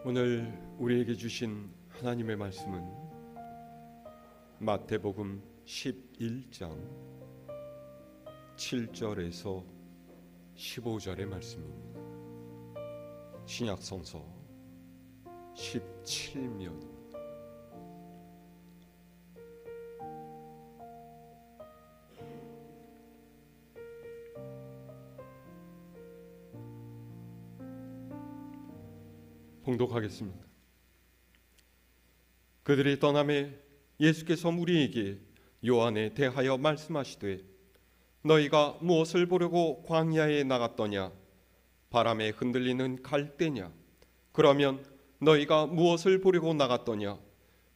오늘 우리에게 주신 하나님의 말씀은 마태복음 11장 7절에서 15절의 말씀입니다. 신약성서 17면입니다. 봉독하겠습니다. 그들이 떠나매 예수께서 무리에게 요한에 대하여 말씀하시되 너희가 무엇을 보려고 광야에 나갔더냐? 바람에 흔들리는 갈대냐? 그러면 너희가 무엇을 보려고 나갔더냐?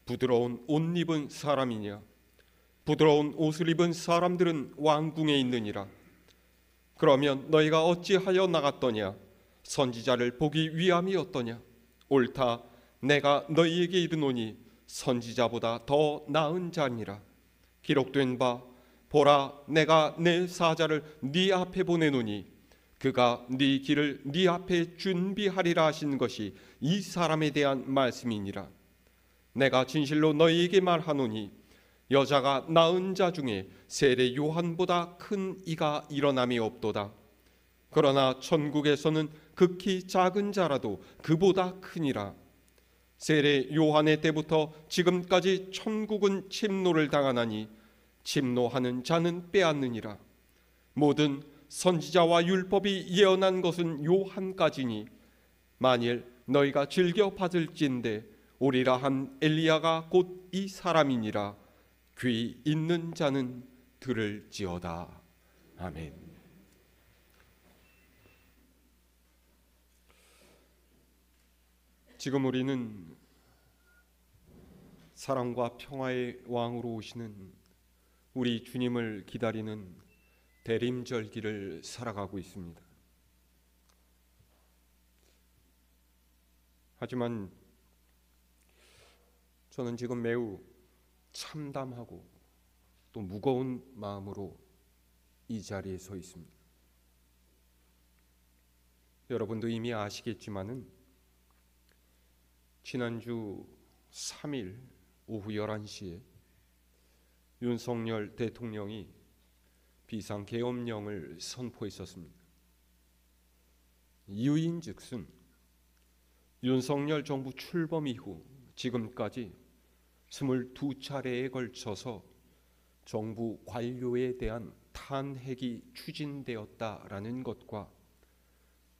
부드러운 옷 입은 사람이냐? 부드러운 옷을 입은 사람들은 왕궁에 있느니라. 그러면 너희가 어찌하여 나갔더냐? 선지자를 보기 위함이었더냐? 옳다, 내가 너희에게 이르노니 선지자보다 더 나은 자니라. 기록된 바 보라, 내가 내 사자를 네 앞에 보내노니 그가 네 길을 네 앞에 준비하리라 하신 것이 이 사람에 대한 말씀이니라. 내가 진실로 너희에게 말하노니 여자가 낳은 자 중에 세례 요한보다 큰 이가 일어남이 없도다. 그러나 천국에서는 극히 작은 자라도 그보다 크니라. 세례 요한의 때부터 지금까지 천국은 침노를 당하나니 침노하는 자는 빼앗느니라. 모든 선지자와 율법이 예언한 것은 요한까지니 만일 너희가 즐겨 받을진대 오리라 한 엘리야가 곧 이 사람이니라. 귀 있는 자는 들을지어다. 아멘. 지금 우리는 사랑과 평화의 왕으로 오시는 우리 주님을 기다리는 대림절기를 살아가고 있습니다. 하지만 저는 지금 매우 참담하고 또 무거운 마음으로 이 자리에 서 있습니다. 여러분도 이미 아시겠지만은 지난주 3일 오후 11시에 윤석열 대통령이 비상계엄령을 선포했었습니다. 이유인즉슨 윤석열 정부 출범 이후 지금까지 22차례에 걸쳐서 정부 관료에 대한 탄핵이 추진되었다라는 것과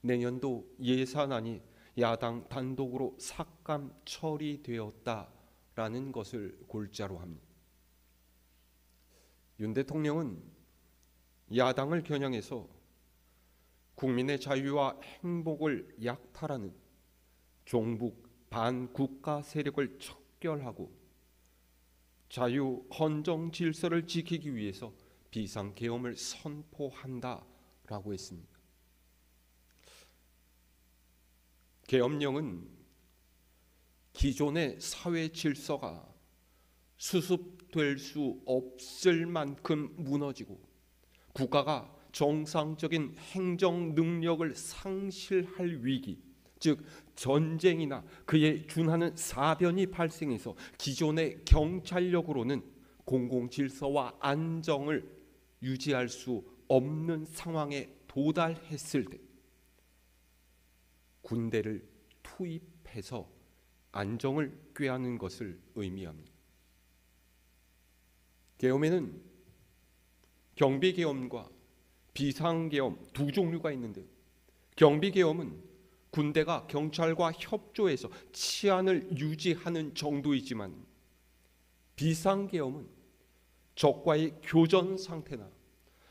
내년도 예산안이 야당 단독으로 삭감 처리되었다라는 것을 골자로 합니다. 윤 대통령은 야당을 겨냥해서 국민의 자유와 행복을 약탈하는 종북 반국가 세력을 척결하고 자유 헌정 질서를 지키기 위해서 비상계엄을 선포한다라고 했습니다. 계엄령은 기존의 사회 질서가 수습될 수 없을 만큼 무너지고 국가가 정상적인 행정 능력을 상실할 위기, 즉 전쟁이나 그에 준하는 사변이 발생해서 기존의 경찰력으로는 공공질서와 안정을 유지할 수 없는 상황에 도달했을 때 군대를 투입해서 안정을 꾀하는 것을 의미합니다. 계엄에는 경비계엄과 비상계엄 두 종류가 있는데 경비계엄은 군대가 경찰과 협조해서 치안을 유지하는 정도이지만 비상계엄은 적과의 교전 상태나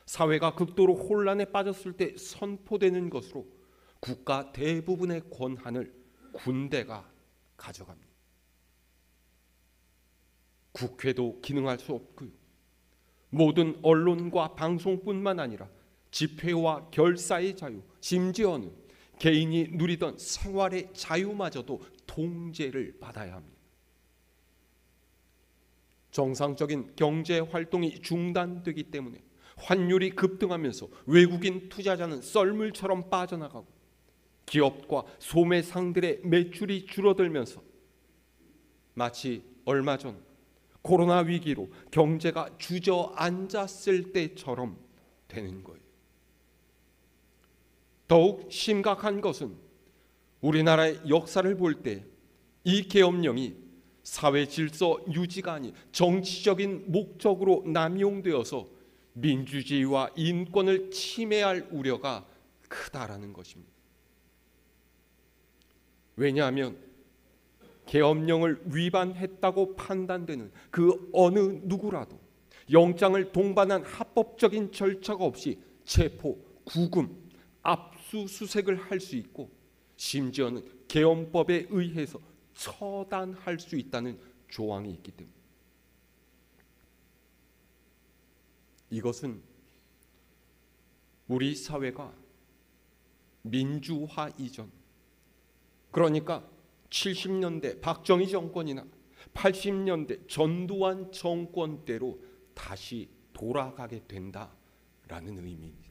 사회가 극도로 혼란에 빠졌을 때 선포되는 것으로 국가 대부분의 권한을 군대가 가져갑니다. 국회도 기능할 수 없고요. 모든 언론과 방송뿐만 아니라 집회와 결사의 자유, 심지어는 개인이 누리던 생활의 자유마저도 통제를 받아야 합니다. 정상적인 경제 활동이 중단되기 때문에 환율이 급등하면서 외국인 투자자는 썰물처럼 빠져나가고 기업과 소매상들의 매출이 줄어들면서 마치 얼마 전 코로나 위기로 경제가 주저앉았을 때처럼 되는 거예요. 더욱 심각한 것은 우리나라의 역사를 볼 때 이 계엄령이 사회 질서 유지가 아닌 정치적인 목적으로 남용되어서 민주주의와 인권을 침해할 우려가 크다라는 것입니다. 왜냐하면 계엄령을 위반했다고 판단되는 그 어느 누구라도 영장을 동반한 합법적인 절차가 없이 체포, 구금, 압수수색을 할 수 있고 심지어는 계엄법에 의해서 처단할 수 있다는 조항이 있기 때문입니다. 이것은 우리 사회가 민주화 이전, 그러니까 70년대 박정희 정권이나 80년대 전두환 정권 때로 다시 돌아가게 된다라는 의미입니다.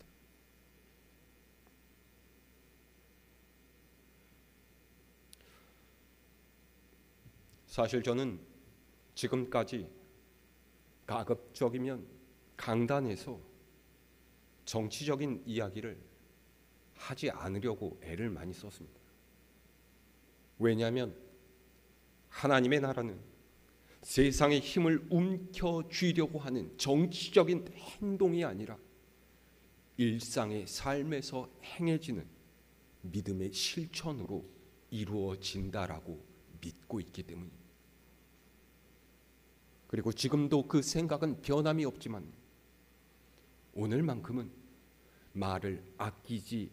사실 저는 지금까지 가급적이면 강단에서 정치적인 이야기를 하지 않으려고 애를 많이 썼습니다. 왜냐하면 하나님의 나라는 세상의 힘을 움켜쥐려고 하는 정치적인 행동이 아니라 일상의 삶에서 행해지는 믿음의 실천으로 이루어진다라고 믿고 있기 때문입니다. 그리고 지금도 그 생각은 변함이 없지만 오늘만큼은 말을 아끼지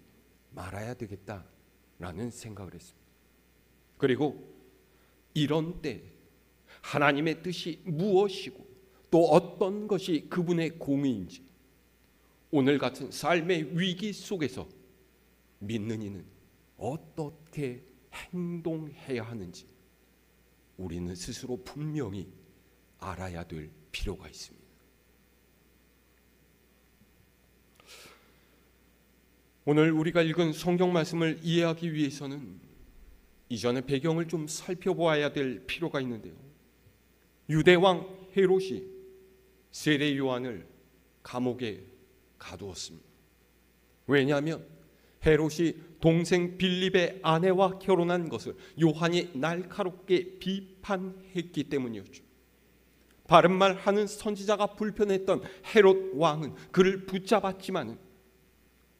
말아야 되겠다라는 생각을 했습니다. 그리고 이런 때 하나님의 뜻이 무엇이고 또 어떤 것이 그분의 공의인지, 오늘 같은 삶의 위기 속에서 믿는 이는 어떻게 행동해야 하는지 우리는 스스로 분명히 알아야 될 필요가 있습니다. 오늘 우리가 읽은 성경 말씀을 이해하기 위해서는 이전의 배경을 좀 살펴보아야 될 필요가 있는데요. 유대왕 헤롯이 세례 요한을 감옥에 가두었습니다. 왜냐하면 헤롯이 동생 빌립의 아내와 결혼한 것을 요한이 날카롭게 비판했기 때문이었죠. 바른말 하는 선지자가 불편했던 헤롯 왕은 그를 붙잡았지만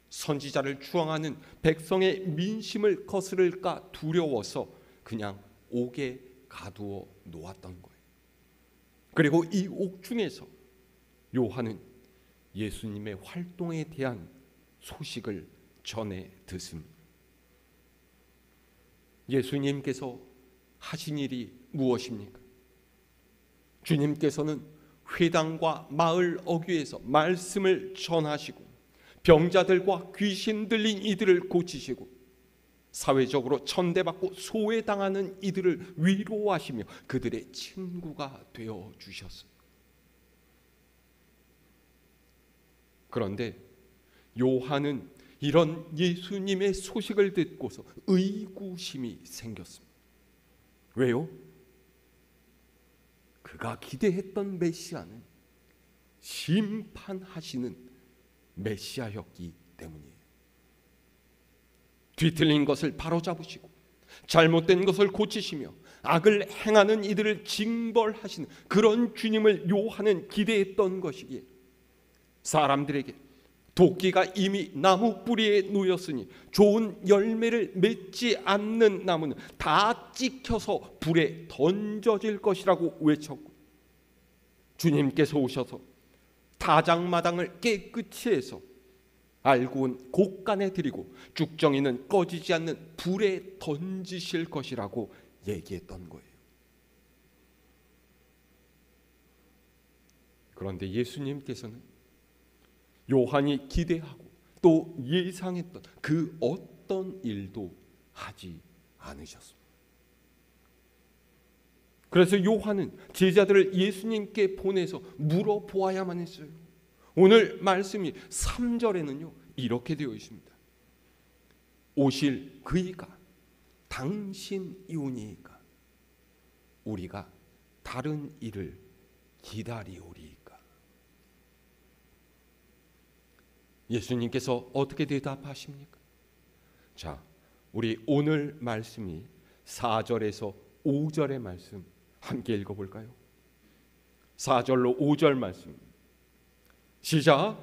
선지자를 추앙하는 백성의 민심을 거스를까 두려워서 그냥 옥에 가두어 놓았던 거예요. 그리고 이 옥중에서 요한은 예수님의 활동에 대한 소식을 전해 듣습니다. 예수님께서 하신 일이 무엇입니까? 주님께서는 회당과 마을 어귀에서 말씀을 전하시고 병자들과 귀신 들린 이들을 고치시고 사회적으로 천대받고 소외당하는 이들을 위로하시며 그들의 친구가 되어 주셨습니다. 그런데 요한은 이런 예수님의 소식을 듣고서 의구심이 생겼습니다. 왜요? 그가 기대했던 메시아는 심판하시는 메시아였기 때문이에요. 뒤틀린 것을 바로잡으시고 잘못된 것을 고치시며 악을 행하는 이들을 징벌하시는 그런 주님을 요한은 기대했던 것이기에 사람들에게 도끼가 이미 나무 뿌리에 놓였으니 좋은 열매를 맺지 않는 나무는 다 찍혀서 불에 던져질 것이라고 외쳤고, 주님께서 오셔서 타작마당을 깨끗이 해서 알고 온 곳간에 드리고 죽정이는 꺼지지 않는 불에 던지실 것이라고 얘기했던 거예요. 그런데 예수님께서는 요한이 기대하고 또 예상했던 그 어떤 일도 하지 않으셨습니다. 그래서 요한은 제자들을 예수님께 보내서 물어보아야만 했어요. 오늘 말씀이 3절에는요 이렇게 되어 있습니다. 오실 그이가 당신이오니이까 우리가 다른 이를 기다리오리이까. 예수님께서 어떻게 대답하십니까? 자, 우리 오늘 말씀이 4절에서 5절의 말씀 함께 읽어볼까요? 4절로 5절 말씀 시작.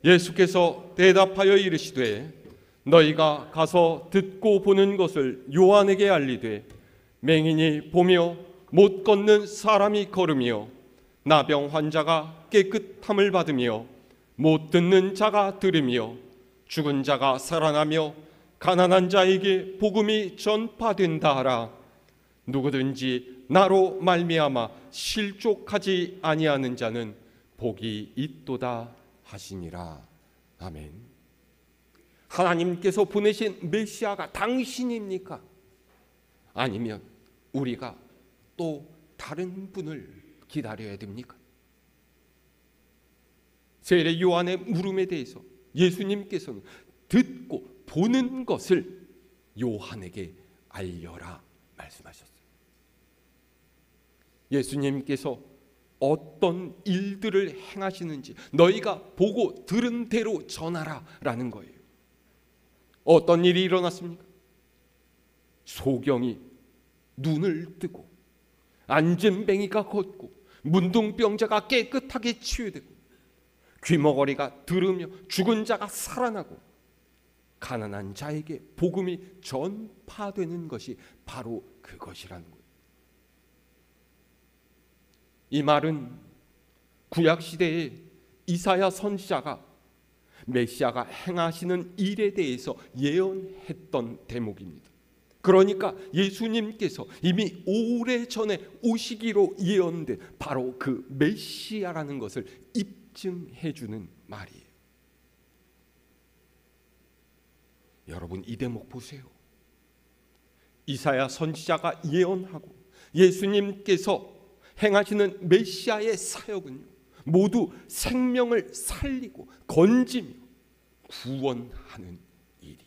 예수께서 대답하여 이르시되 너희가 가서 듣고 보는 것을 요한에게 알리되 맹인이 보며 못 걷는 사람이 걸으며 나병 환자가 깨끗함을 받으며 못 듣는 자가 들으며 죽은 자가 살아나며 가난한 자에게 복음이 전파된다 하라. 누구든지 나로 말미암아 실족하지 아니하는 자는 복이 있도다 하시니라. 아멘. 하나님께서 보내신 메시아가 당신입니까? 아니면 우리가 또 다른 분을 기다려야 됩니까? 세례 요한의 물음에 대해서 예수님께서는 듣고 보는 것을 요한에게 알려라 말씀하셨어요. 예수님께서 어떤 일들을 행하시는지 너희가 보고 들은 대로 전하라 라는 거예요. 어떤 일이 일어났습니까? 소경이 눈을 뜨고 안진뱅이가 걷고 문둥병자가 깨끗하게 치유되고 귀머거리가 들으며 죽은 자가 살아나고 가난한 자에게 복음이 전파되는 것이 바로 그것이라는 거예요. 이 말은 구약시대에 이사야 선지자가 메시아가 행하시는 일에 대해서 예언했던 대목입니다. 그러니까 예수님께서 이미 오래전에 오시기로 예언된 바로 그 메시아라는 것을 입증해 주는 말이에요. 여러분 이 대목 보세요. 이사야 선지자가 예언하고 예수님께서 행하시는 메시아의 사역은요, 모두 생명을 살리고 건지며 구원하는 일이.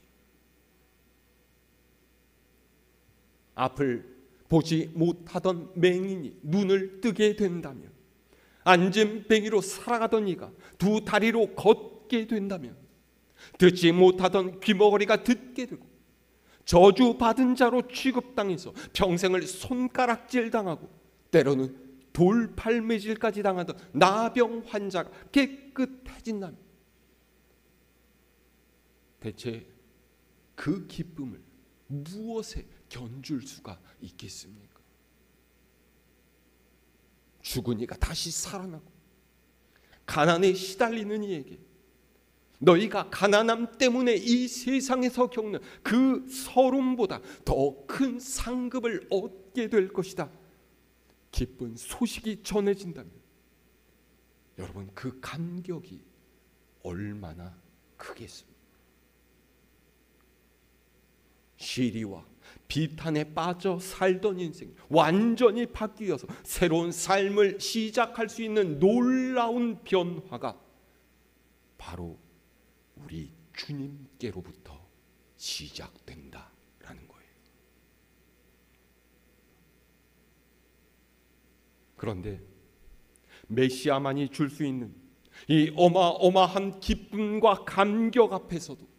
앞을 보지 못하던 맹인이 눈을 뜨게 된다면, 안진뱅이로 살아가던 이가 두 다리로 걷게 된다면, 듣지 못하던 귀머거리가 듣게 되고, 저주받은 자로 취급당해서 평생을 손가락질 당하고 때로는 돌팔매질까지 당하던 나병 환자가 깨끗해진다면, 대체 그 기쁨을 무엇에 견줄 수가 있겠습니까? 죽은 이가 다시 살아나고 가난에 시달리는 이에게 너희가 가난함 때문에 이 세상에서 겪는 그 서름보다 더 큰 상급을 얻게 될 것이다, 기쁜 소식이 전해진다면 여러분 그 감격이 얼마나 크겠습니까? 시리와 비탄에 빠져 살던 인생 완전히 바뀌어서 새로운 삶을 시작할 수 있는 놀라운 변화가 바로 우리 주님께로부터 시작된다라는 거예요. 그런데 메시아만이 줄 수 있는 이 어마어마한 기쁨과 감격 앞에서도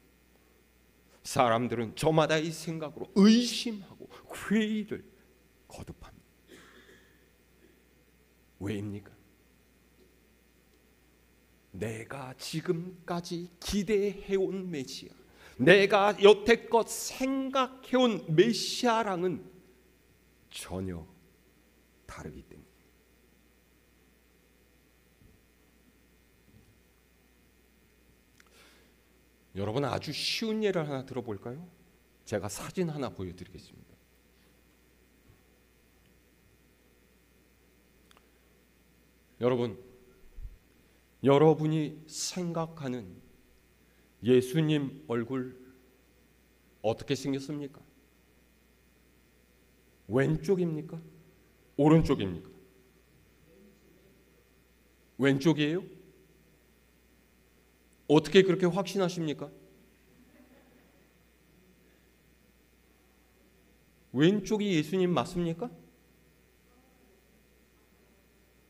사람들은 저마다의 생각으로 의심하고 회의를 거듭합니다. 왜입니까? 내가 지금까지 기대해온 메시아, 내가 여태껏 생각해온 메시아랑은 전혀 다르기 때문에. 여러분 아주 쉬운 예를 하나 들어볼까요? 제가 사진 하나 보여드리겠습니다. 여러분, 여러분이 생각하는 예수님 얼굴 어떻게 생겼습니까? 왼쪽입니까? 오른쪽입니까? 왼쪽이에요? 어떻게 그렇게 확신하십니까? 왼쪽이 예수님 맞습니까?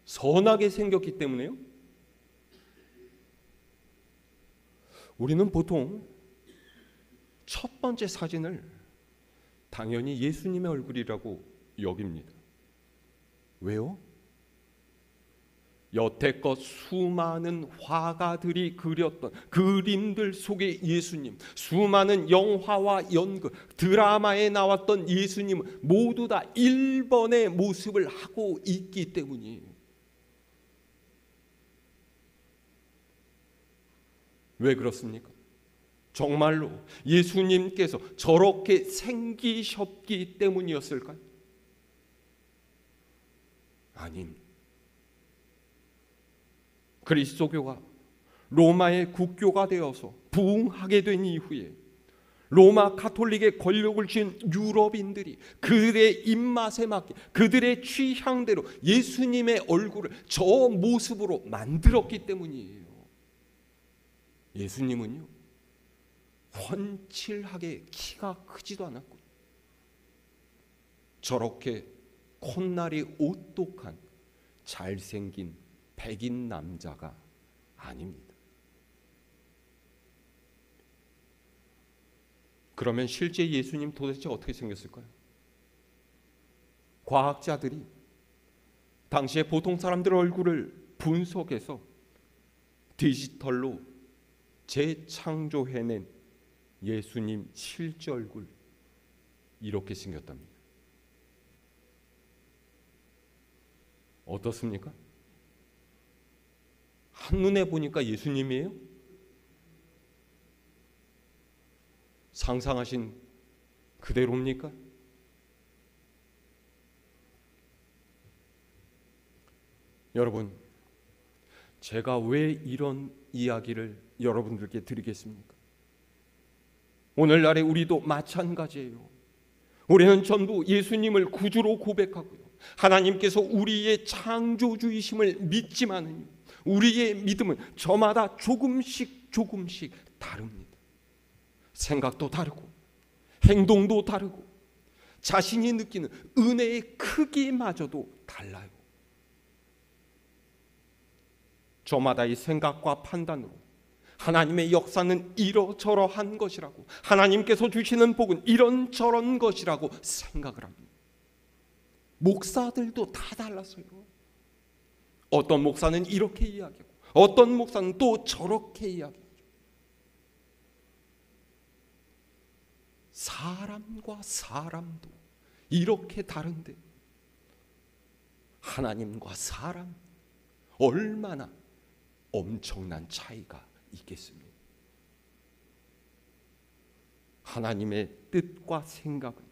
선하게 생겼기 때문에요? 우리는 보통 첫 번째 사진을 당연히 예수님의 얼굴이라고 여깁니다. 왜요? 여태껏 수많은 화가들이 그렸던 그림들 속의 예수님, 수많은 영화와 연극, 드라마에 나왔던 예수님은 모두 다 1번의 모습을 하고 있기 때문이에요. 왜 그렇습니까? 정말로 예수님께서 저렇게 생기셨기 때문이었을까요? 아닙니다. 그리스도교가 로마의 국교가 되어서 부흥하게 된 이후에 로마 가톨릭의 권력을 쥔 유럽인들이 그들의 입맛에 맞게 그들의 취향대로 예수님의 얼굴을 저 모습으로 만들었기 때문이에요. 예수님은요, 훤칠하게 키가 크지도 않았고 저렇게 콧날이 오똑한 잘생긴 백인 남자가 아닙니다. 그러면 실제 예수님 도대체 어떻게 생겼을까요? 과학자들이 당시에 보통 사람들 얼굴을 분석해서 디지털로 재창조해낸 예수님 실제 얼굴, 이렇게 생겼답니다. 어떻습니까? 한눈에 보니까 예수님이에요? 상상하신 그대로입니까? 여러분, 제가 왜 이런 이야기를 여러분들께 드리겠습니까? 오늘날의 우리도 마찬가지예요. 우리는 전부 예수님을 구주로 고백하고요, 하나님께서 우리의 창조주이심을 믿지만은 우리의 믿음은 저마다 조금씩 다릅니다. 생각도 다르고 행동도 다르고 자신이 느끼는 은혜의 크기마저도 달라요. 저마다의 생각과 판단으로 하나님의 역사는 이러저러한 것이라고, 하나님께서 주시는 복은 이런저런 것이라고 생각을 합니다. 목사들도 다 달랐어요. 어떤 목사는 이렇게 이야기하고 어떤 목사는 또 저렇게 이야기하죠. 사람과 사람도 이렇게 다른데 하나님과 사람, 얼마나 엄청난 차이가 있겠습니까? 하나님의 뜻과 생각은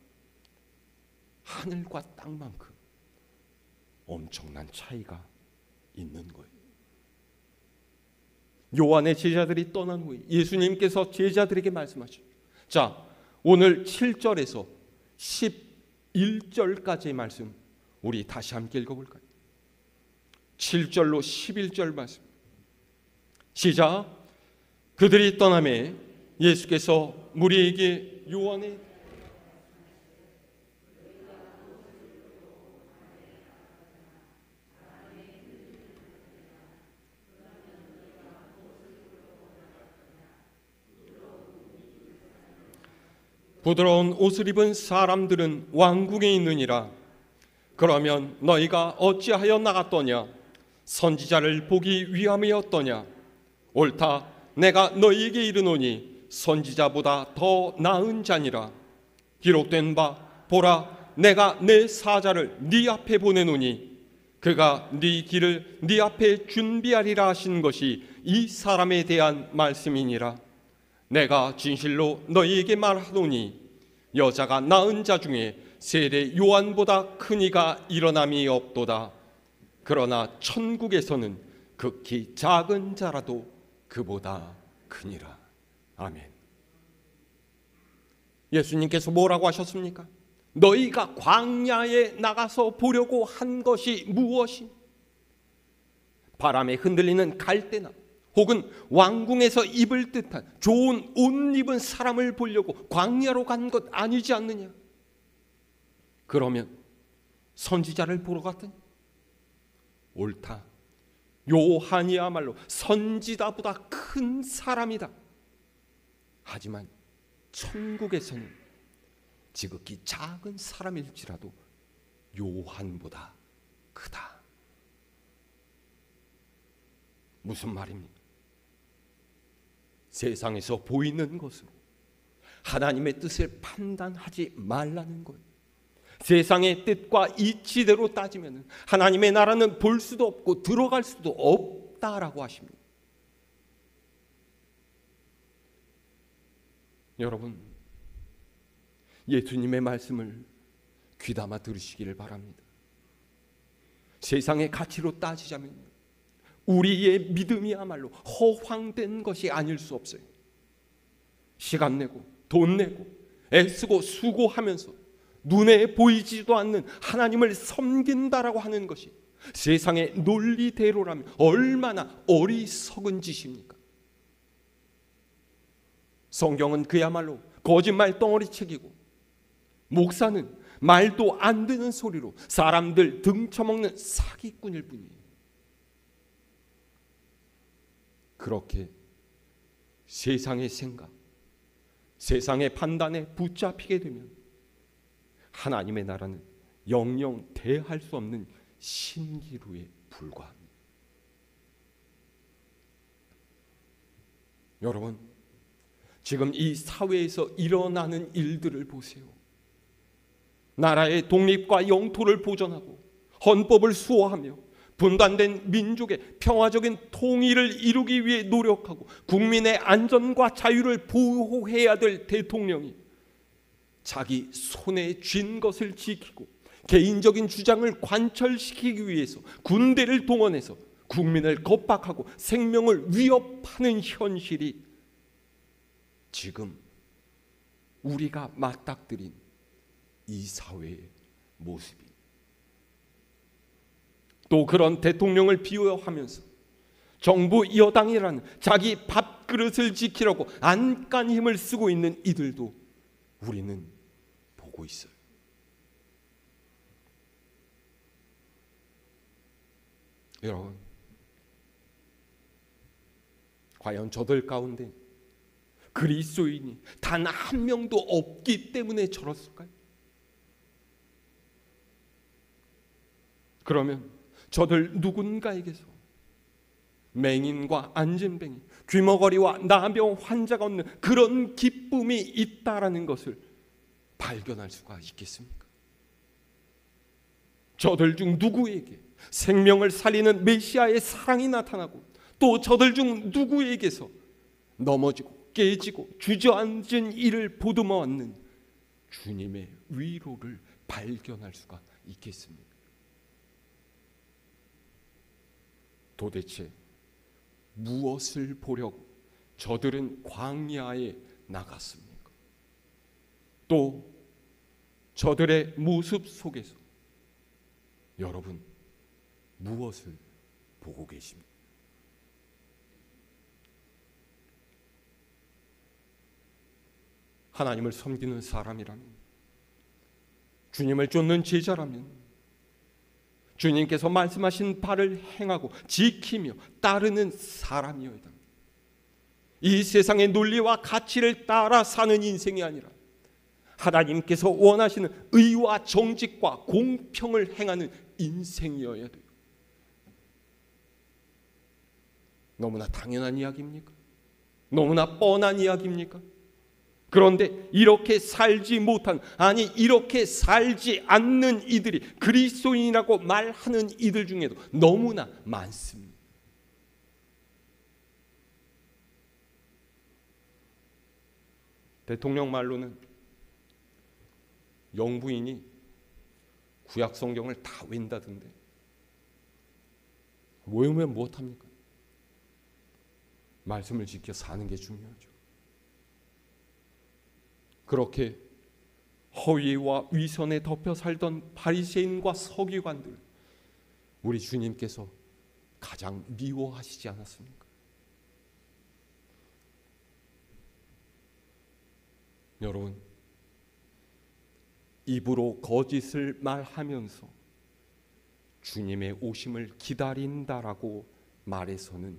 하늘과 땅만큼 엄청난 차이가 있는 거예요. 요한의 제자들이 떠난 후에 예수님께서 제자들에게 말씀하셨죠. 자, 오늘 7절에서 11절까지의 말씀 우리 다시 함께 읽어볼까요? 7절로 11절 말씀 시작. 그들이 떠나매 예수께서 무리에게 요한의 부드러운 옷을 입은 사람들은 왕궁에 있느니라. 그러면 너희가 어찌하여 나갔더냐? 선지자를 보기 위함이었더냐? 옳다, 내가 너희에게 이르노니 선지자보다 더 나은 자니라. 기록된 바 보라, 내가 내 사자를 네 앞에 보내노니 그가 네 길을 네 앞에 준비하리라 하신 것이 이 사람에 대한 말씀이니라. 내가 진실로 너희에게 말하노니 여자가 낳은 자 중에 세례 요한보다 큰 이가 일어남이 없도다. 그러나 천국에서는 극히 작은 자라도 그보다 크니라. 아멘. 예수님께서 뭐라고 하셨습니까? 너희가 광야에 나가서 보려고 한 것이 무엇이? 바람에 흔들리는 갈대나 혹은 왕궁에서 입을 듯한 좋은 옷 입은 사람을 보려고 광야로 간 것 아니지 않느냐? 그러면 선지자를 보러 갔더니 옳다. 요한이야말로 선지자보다 큰 사람이다. 하지만 천국에서는 지극히 작은 사람일지라도 요한보다 크다. 무슨 말입니까? 세상에서 보이는 것으로 하나님의 뜻을 판단하지 말라는 거예요. 세상의 뜻과 이치대로 따지면 하나님의 나라는 볼 수도 없고 들어갈 수도 없다라고 하십니다. 여러분, 예수님의 말씀을 귀담아 들으시기를 바랍니다. 세상의 가치로 따지자면 우리의 믿음이야말로 허황된 것이 아닐 수 없어요. 시간 내고 돈 내고 애쓰고 수고하면서 눈에 보이지도 않는 하나님을 섬긴다라고 하는 것이 세상의 논리대로라면 얼마나 어리석은 짓입니까? 성경은 그야말로 거짓말 덩어리책이고 목사는 말도 안 되는 소리로 사람들 등쳐먹는 사기꾼일 뿐이에요. 그렇게 세상의 생각, 세상의 판단에 붙잡히게 되면 하나님의 나라는 영영 대할 수 없는 신기루에 불과합니다. 여러분, 지금 이 사회에서 일어나는 일들을 보세요. 나라의 독립과 영토를 보존하고 헌법을 수호하며 분단된 민족의 평화적인 통일을 이루기 위해 노력하고 국민의 안전과 자유를 보호해야 될 대통령이 자기 손에 쥔 것을 지키고 개인적인 주장을 관철시키기 위해서 군대를 동원해서 국민을 겁박하고 생명을 위협하는 현실이 지금 우리가 맞닥뜨린 이 사회의 모습입니다. 또 그런 대통령을 비호하면서 정부 여당이라는 자기 밥그릇을 지키려고 안간 힘을 쓰고 있는 이들도 우리는 보고 있어요. 여러분, 과연 저들 가운데 그리스도인이 단 한 명도 없기 때문에 저렇을까요? 그러면 저들 누군가에게서 맹인과 안진뱅이, 귀머거리와 나병 환자가 없는 그런 기쁨이 있다라는 것을 발견할 수가 있겠습니까? 저들 중 누구에게 생명을 살리는 메시아의 사랑이 나타나고 또 저들 중 누구에게서 넘어지고 깨지고 주저앉은 이를 보듬어 안는 주님의 위로를 발견할 수가 있겠습니까? 도대체 무엇을 보려고 저들은 광야에 나갔습니까? 또 저들의 모습 속에서 여러분 무엇을 보고 계십니까? 하나님을 섬기는 사람이라면, 주님을 쫓는 제자라면 주님께서 말씀하신 바를 행하고 지키며 따르는 사람이어야 합니다. 이 세상의 논리와 가치를 따라 사는 인생이 아니라 하나님께서 원하시는 의와 정직과 공평을 행하는 인생이어야 돼요. 너무나 당연한 이야기입니까? 너무나 뻔한 이야기입니까? 그런데 이렇게 살지 못한, 아니 이렇게 살지 않는 이들이 그리스도인이라고 말하는 이들 중에도 너무나 많습니다. 대통령 말로는 영부인이 구약 성경을 다 웬다던데 외우면 무엇합니까? 말씀을 지켜 사는 게 중요하죠. 그렇게 허위와 위선에 덮여 살던 바리새인과 서기관들, 우리 주님께서 가장 미워하시지 않았습니까? 여러분, 입으로 거짓을 말하면서 주님의 오심을 기다린다라고 말해서는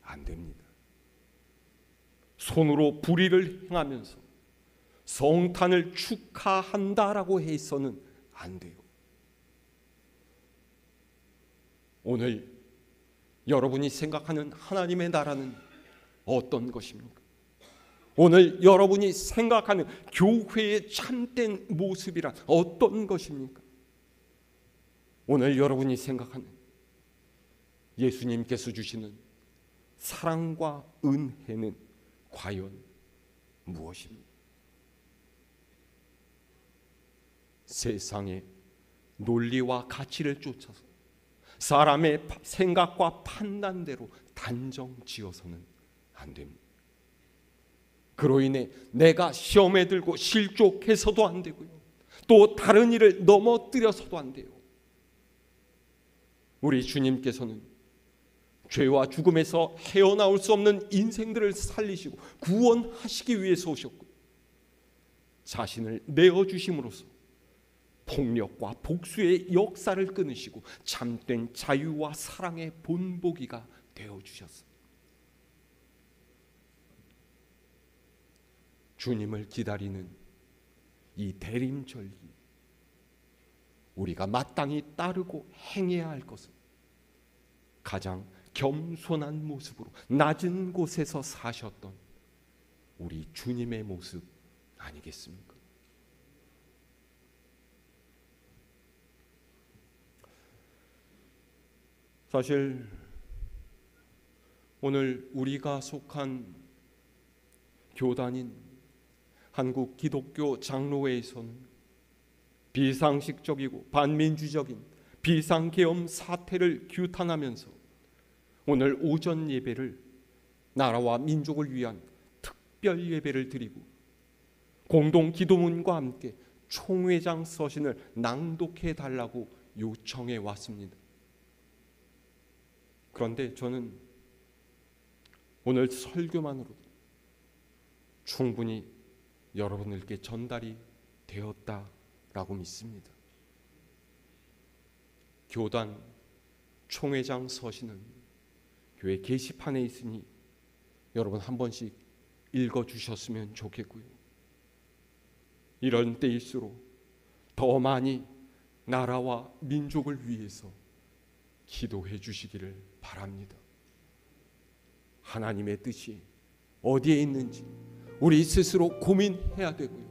안 됩니다. 손으로 불의를 행하면서 성탄을 축하한다라고 해서는 안 돼요. 오늘 여러분이 생각하는 하나님의 나라는 어떤 것입니까? 오늘 여러분이 생각하는 교회의 참된 모습이란 어떤 것입니까? 오늘 여러분이 생각하는 예수님께서 주시는 사랑과 은혜는 과연 무엇입니까? 세상의 논리와 가치를 쫓아서 사람의 생각과 판단대로 단정 지어서는 안 됩니다. 그로 인해 내가 시험에 들고 실족해서도 안 되고요, 또 다른 일을 넘어뜨려서도 안 돼요. 우리 주님께서는 죄와 죽음에서 헤어나올 수 없는 인생들을 살리시고 구원하시기 위해서 오셨고, 자신을 내어주심으로써 폭력과 복수의 역사를 끊으시고 참된 자유와 사랑의 본보기가 되어주셨습니다. 주님을 기다리는 이 대림절기, 우리가 마땅히 따르고 행해야 할 것은 가장 겸손한 모습으로 낮은 곳에서 사셨던 우리 주님의 모습 아니겠습니까? 사실 오늘 우리가 속한 교단인 한국 기독교 장로회에서는 비상식적이고 반민주적인 비상계엄 사태를 규탄하면서 오늘 오전 예배를 나라와 민족을 위한 특별 예배를 드리고 공동 기도문과 함께 총회장 서신을 낭독해 달라고 요청해 왔습니다. 그런데 저는 오늘 설교만으로도 충분히 여러분들께 전달이 되었다라고 믿습니다. 교단 총회장 서신은 교회 게시판에 있으니 여러분 한 번씩 읽어주셨으면 좋겠고요. 이런 때일수록 더 많이 나라와 민족을 위해서 기도해 주시기를 바랍니다. 하나님의 뜻이 어디에 있는지 우리 스스로 고민해야 되고요,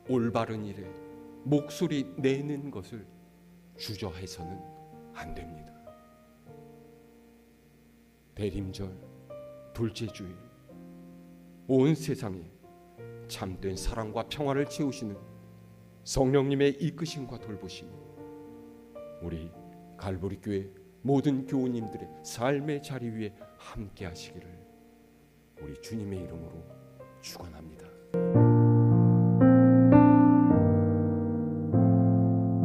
올바른 일에 목소리 내는 것을 주저해서는 안 됩니다. 대림절 둘째 주일, 온 세상에 참된 사랑과 평화를 채우시는 성령님의 이끄심과 돌보심이 우리 갈보리 교회 모든 교우님들의 삶의 자리 위에 함께 하시기를 우리 주님의 이름으로 축원합니다.